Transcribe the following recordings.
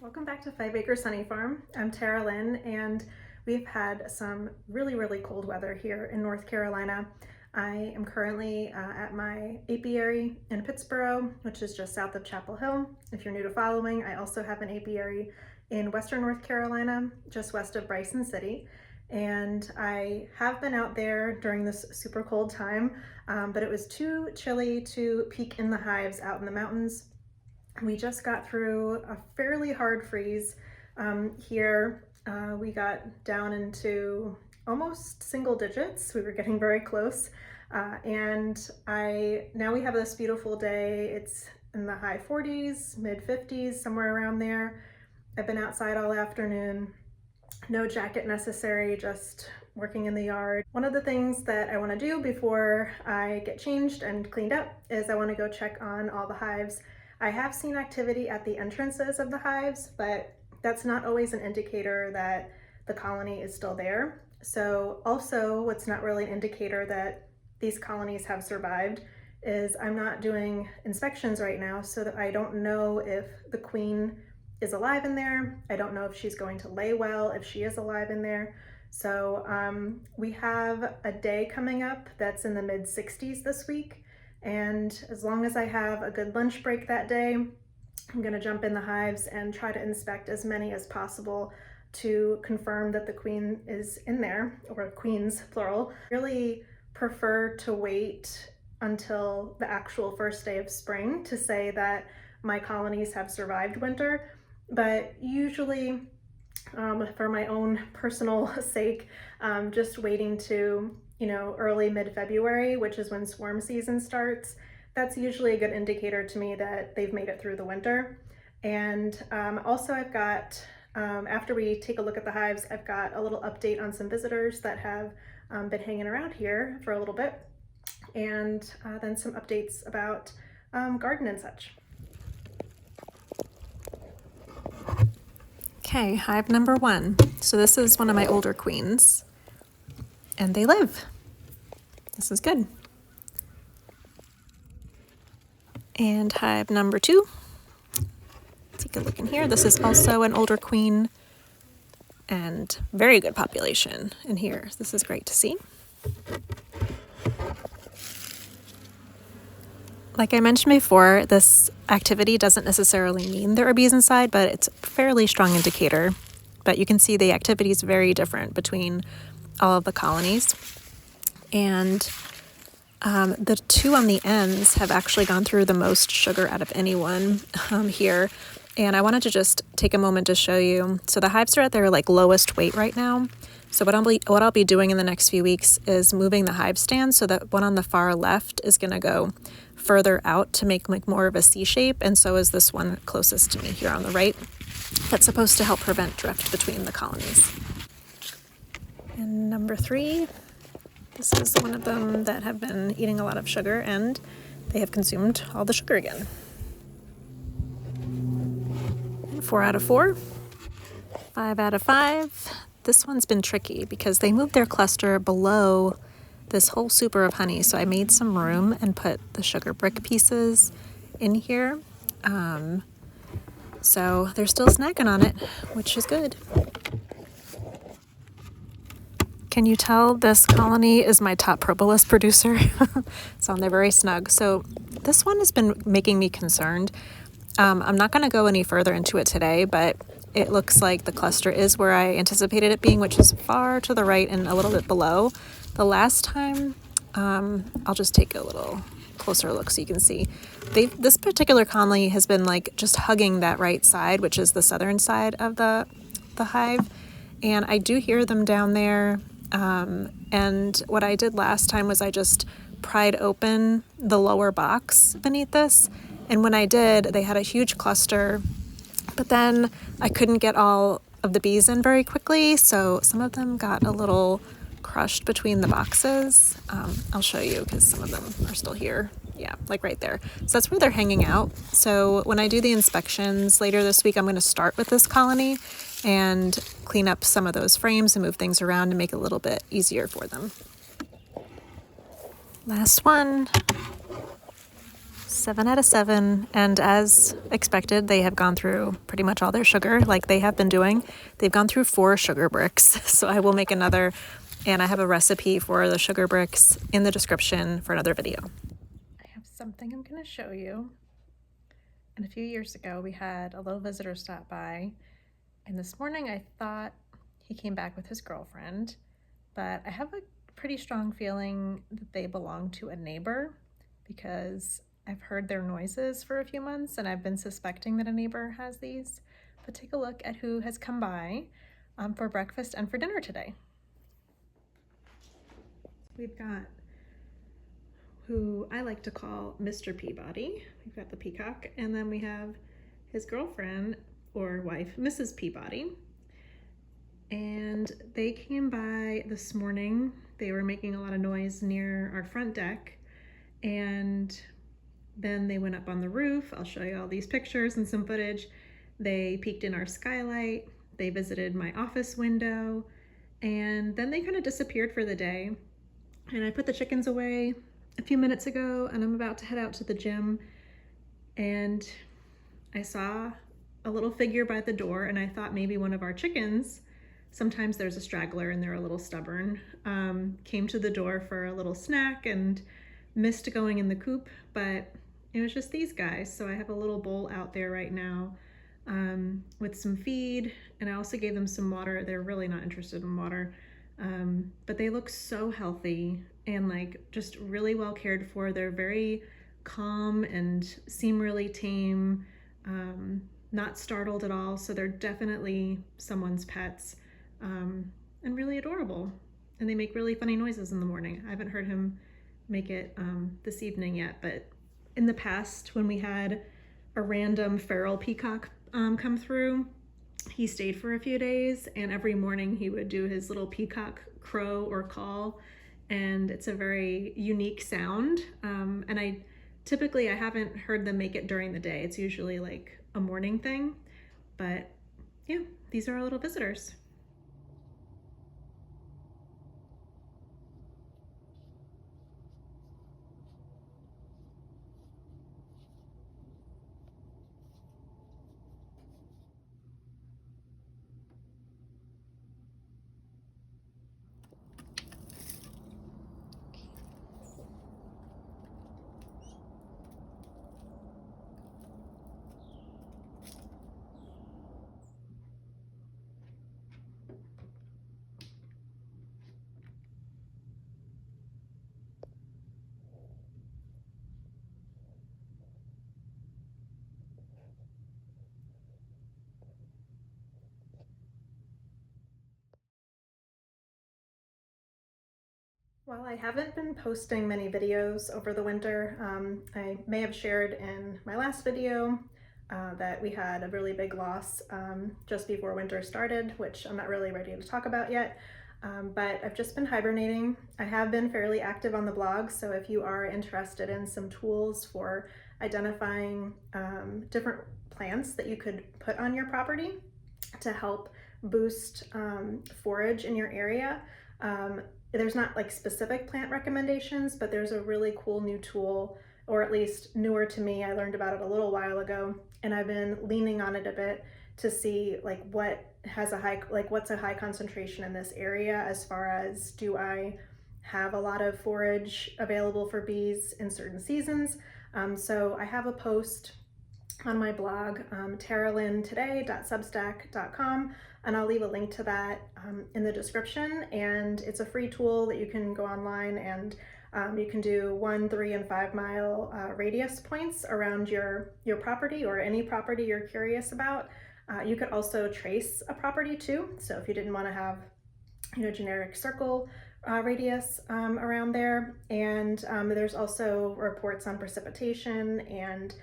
Welcome back to 5 Acre Sunny Farm. I'm Tara Lynn, and we've had some really cold weather here in North Carolina. I am currently at my apiary in Pittsboro, which is just south of Chapel Hill. If you're new to following, I also have an apiary in Western North Carolina, just west of Bryson City. And I have been out there during this super cold time, but it was too chilly to peek in the hives out in the mountains. We just got through a fairly hard freeze here. We got down into almost single digits. We were getting very close. Now we have this beautiful day. It's in the high 40s, mid 50s, somewhere around there. I've been outside all afternoon. No jacket necessary, just working in the yard. One of the things that I want to do before I get changed and cleaned up is I want to go check on all the hives. I have seen activity at the entrances of the hives, but that's not always an indicator that the colony is still there. So also what's not really an indicator that these colonies have survived is I'm not doing inspections right now, so that I don't know if the queen is alive in there. I don't know if she's going to lay well, if she is alive in there. So we have a day coming up that's in the mid 60s this week. And as long as I have a good lunch break that day, I'm gonna jump in the hives and try to inspect as many as possible to confirm that the queen is in there, or queens plural. Really prefer to wait until the actual first day of spring to say that my colonies have survived winter, but usually for my own personal sake, just waiting to early mid-February, which is when swarm season starts. That's usually a good indicator to me that they've made it through the winter. And also I've got, after we take a look at the hives, I've got a little update on some visitors that have been hanging around here for a little bit, and then some updates about garden and such. Okay, hive number 1. So this is one of my older queens, and they live. This is good. And hive number 2. Take a look in here. This is also an older queen, and very good population in here. This is great to see. Like I mentioned before, this activity doesn't necessarily mean there are bees inside, but it's a fairly strong indicator. But you can see the activity is very different between all of the colonies. And the 2 on the ends have actually gone through the most sugar out of anyone here. And I wanted to just take a moment to show you. So the hives are at their lowest weight right now. So what I'll be doing in the next few weeks is moving the hive stand so that one on the far left is going to go further out to make more of a C shape, and so is this one closest to me here on the right. That's supposed to help prevent drift between the colonies. And number 3, this is one of them that have been eating a lot of sugar, and they have consumed all the sugar again. And 4 out of 4, 5 out of 5. This one's been tricky because they moved their cluster below this whole super of honey, so I made some room and put the sugar brick pieces in here. So they're still snacking on it, which is good. Can you tell this colony is my top propolis producer? So they're very snug. So this one has been making me concerned. I'm not going to go any further into it today, but it looks like the cluster is where I anticipated it being, which is far to the right and a little bit below. The last time, I'll just take a little closer look so you can see. This particular colony has been just hugging that right side, which is the southern side of the hive. And I do hear them down there. And what I did last time was I just pried open the lower box beneath this. And when I did, they had a huge cluster, but then I couldn't get all of the bees in very quickly. So some of them got a little crushed between the boxes. I'll show you because some of them are still here. Yeah, right there. So that's where they're hanging out. So when I do the inspections later this week, I'm going to start with this colony and clean up some of those frames and move things around and make it a little bit easier for them. Last one. 7 out of 7, and as expected, they have gone through pretty much all their sugar, like they have been doing. They've gone through 4 sugar bricks, so I will make another, and I have a recipe for the sugar bricks in the description for another video. I have something I'm going to show you. And a few years ago, we had a little visitor stop by, and this morning I thought he came back with his girlfriend, but I have a pretty strong feeling that they belong to a neighbor because I've heard their noises for a few months and I've been suspecting that a neighbor has these. But take a look at who has come by for breakfast and for dinner today. We've got who I like to call Mr. Peabody. We've got the peacock, and then we have his girlfriend or wife, Mrs. Peabody. And they came by this morning. They were making a lot of noise near our front deck, and then they went up on the roof. I'll show you all these pictures and some footage. They peeked in our skylight. They visited my office window, and then they kind of disappeared for the day. And I put the chickens away a few minutes ago, and I'm about to head out to the gym, and I saw a little figure by the door, and I thought maybe one of our chickens, sometimes there's a straggler and they're a little stubborn, came to the door for a little snack and missed going in the coop, but it was just these guys. So I have a little bowl out there right now with some feed, and I also gave them some water. They're really not interested in water, but they look so healthy and like just really well cared for. They're very calm and seem really tame, not startled at all. So they're definitely someone's pets, and really adorable. And they make really funny noises in the morning. I haven't heard him make it this evening yet, but in the past when we had a random feral peacock come through, he stayed for a few days, and every morning he would do his little peacock crow or call, and it's a very unique sound. And I haven't heard them make it during the day. It's usually like a morning thing, but yeah, these are our little visitors. While I haven't been posting many videos over the winter, I may have shared in my last video that we had a really big loss just before winter started, which I'm not really ready to talk about yet, but I've just been hibernating. I have been fairly active on the blog, so if you are interested in some tools for identifying different plants that you could put on your property to help boost forage in your area, there's not like specific plant recommendations, but there's a really cool new tool, or at least newer to me. I learned about it a little while ago, and I've been leaning on it a bit to see like what has a high, like what's a high concentration in this area, as far as do I have a lot of forage available for bees in certain seasons. So I have a post on my blog, taralintoday.substack.com, and I'll leave a link to that in the description. And it's a free tool that you can go online and you can do 1, 3, and 5 mile radius points around your property, or any property you're curious about. You could also trace a property too. So if you didn't want to have, generic circle radius around there. And there's also reports on precipitation and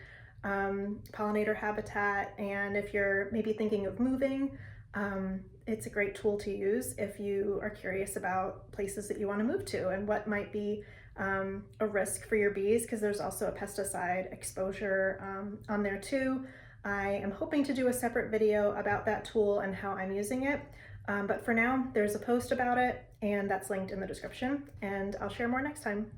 pollinator habitat. And if you're maybe thinking of moving, it's a great tool to use if you are curious about places that you want to move to and what might be a risk for your bees, because there's also a pesticide exposure on there too. I am hoping to do a separate video about that tool and how I'm using it, but for now there's a post about it, and that's linked in the description, and I'll share more next time.